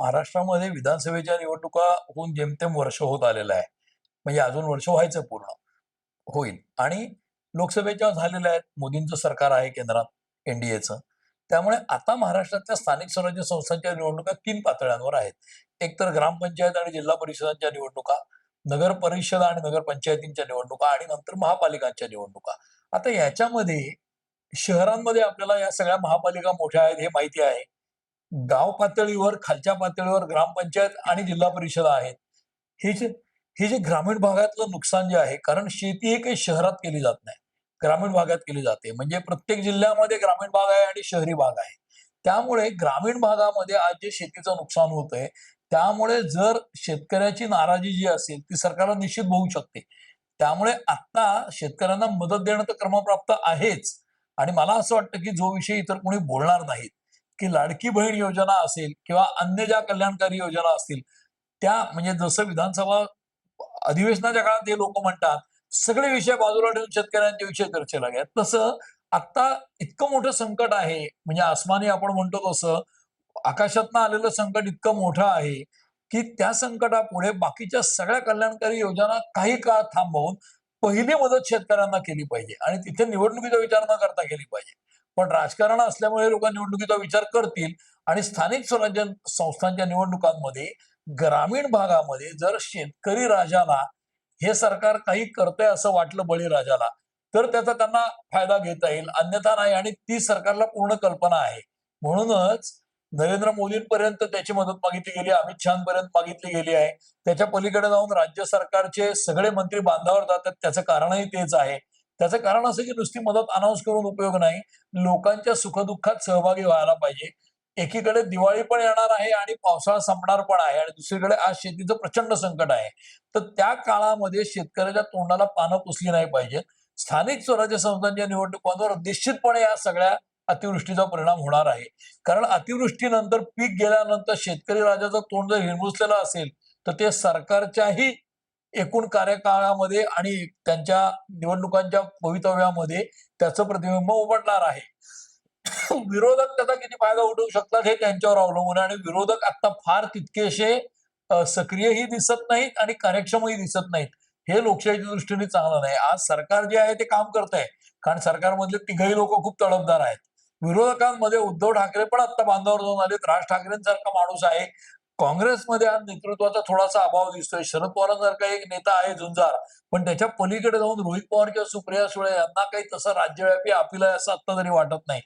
महाराष्ट्रामध्ये विधानसभेच्या निवडणुका होऊन जेमतेम वर्ष होत आलेलं आहे. म्हणजे अजून वर्ष व्हायचं पूर्ण होईल आणि लोकसभेच्या झालेल्या आहेत. मोदींचं सरकार आहे केंद्रात, एनडीएचं. त्यामुळे आता महाराष्ट्रातल्या स्थानिक स्वराज्य संस्थांच्या निवडणुका 3 पातळ्यांवर आहेत. एक तर ग्रामपंचायत आणि जिल्हा परिषदांच्या निवडणुका, नगर परिषद आणि नगरपंचायतींच्या निवडणुका आणि नंतर महापालिकांच्या निवडणुका. आता याच्यामध्ये शहरांमध्ये आपल्याला या सगळ्या महापालिका मोठ्या आहेत हे माहिती आहे. गाव पातळीवर, खालच्या पातळीवर ग्रामपंचायत आणि जिल्हा परिषद आहेत. हे जे हे जे ग्रामीण भागातलं नुकसान जे आहे, कारण शेती ही काही शहरात केली जात नाही. ग्रामीण भागात केली जाते. म्हणजे प्रत्येक जिल्ह्यामध्ये ग्रामीण भाग आहे आणि शहरी भाग आहे. त्यामुळे ग्रामीण भागामध्ये आज जे शेतीचं नुकसान होतंय, त्यामुळे जर शेतकऱ्याची नाराजी जी असेल, ती सरकारला निश्चित होऊ शकते. त्यामुळे आता शेतकऱ्यांना मदत देणं तर क्रमप्राप्त आहेच आणि मला असं वाटतं, की जो विषय इतर कोणी बोलणार नाहीत, की लाडकी बहीण योजना असेल किंवा अन्य ज्या कल्याणकारी योजना असतील, त्या म्हणजे जसं विधानसभा अधिवेशनाच्या काळात हे लोक म्हणतात, सगळे विषय बाजूला ठेवून शेतकऱ्यांचे विषय चर्चेला घ्या. तसं आता इतकं मोठं संकट आहे, म्हणजे आसमानी आपण म्हणतो तसं आकाशातनं आलेलं संकट इतकं मोठं आहे, की त्या संकटापुढे बाकीच्या सगळ्या कल्याणकारी योजना काही काळ थांबवून पहिली मदत शेतकऱ्यांना केली पाहिजे आणि तिथे निवडणुकीचा विचार न करता केली पाहिजे. पण राजकारण असल्यामुळे लोक निवडणुकीचा विचार करतील आणि स्थानिक स्वराज्य संस्थांच्या निवडणुकांमध्ये ग्रामीण भागामध्ये जर शेतकरी राजाला हे सरकार काही करतंय असं वाटलं बळीराजाला, तर त्याचा त्यांना फायदा घेता येईल, अन्यथा नाही आणि ती सरकारला पूर्ण कल्पना आहे. म्हणूनच नरेंद्र मोदींपर्यंत त्याची मदत मागितली गेली, अमित शहापर्यंत मागितली गेली आहे. त्याच्या पलीकडे जाऊन राज्य सरकारचे सगळे मंत्री बांधावर जातात, त्याचं कारणही तेच आहे. त्याचं कारण असं की नुसती मदत अनाऊन्स करून उपयोग नाही, लोकांच्या सुखदुःखात सहभागी व्हायला पाहिजे. एकीकडे दिवाळी पण येणार आहे आणि पावसाळा संपणार पण आहे आणि दुसरीकडे आज शेतीचं प्रचंड संकट आहे. तर त्या काळामध्ये शेतकऱ्याच्या तोंडाला पानं पुसली नाही पाहिजेत. स्थानिक स्वराज्य संस्थांच्या निवडणुकांवर निश्चितपणे या सगळ्या अतिवृष्टीचा परिणाम होणार आहे. कारण अतिवृष्टीनंतर पीक गेल्यानंतर शेतकरी राजाचं तोंड जर हिरमुसलेलं असेल, तर ते सरकारच्याही एकूण कार्यकाळामध्ये आणि त्यांच्या निवडणुकांच्या भवितव्यामध्ये त्याचं प्रतिबिंब उमटणार आहे. विरोधक त्याचा किती फायदा उठवू शकतात हे त्यांच्यावर अवलंबून आहे आणि विरोधक आता फार तितकेसे सक्रियही दिसत नाहीत आणि कार्यक्षमही दिसत नाहीत. हे लोकशाहीच्या दृष्टीने चांगलं नाही. आज सरकार जे आहे ते काम करतंय. कारण सरकारमधले तिघही लोक खूप तडफदार आहेत. विरोधकांमध्ये उद्धव ठाकरे पण आता बांधावर जाऊन आलेत. राज ठाकरेंसारखा माणूस आहे. काँग्रेसमध्ये आज नेतृत्वाचा थोडासा अभाव दिसतोय. शरद पवारांसारखा एक नेता आहे झुंजार. पण त्याच्या पलीकडे जाऊन रोहित पवार किंवा सुप्रिया सुळे यांना काही तसं राज्यव्यापी अपील आहे असं आता तरी वाटत नाही.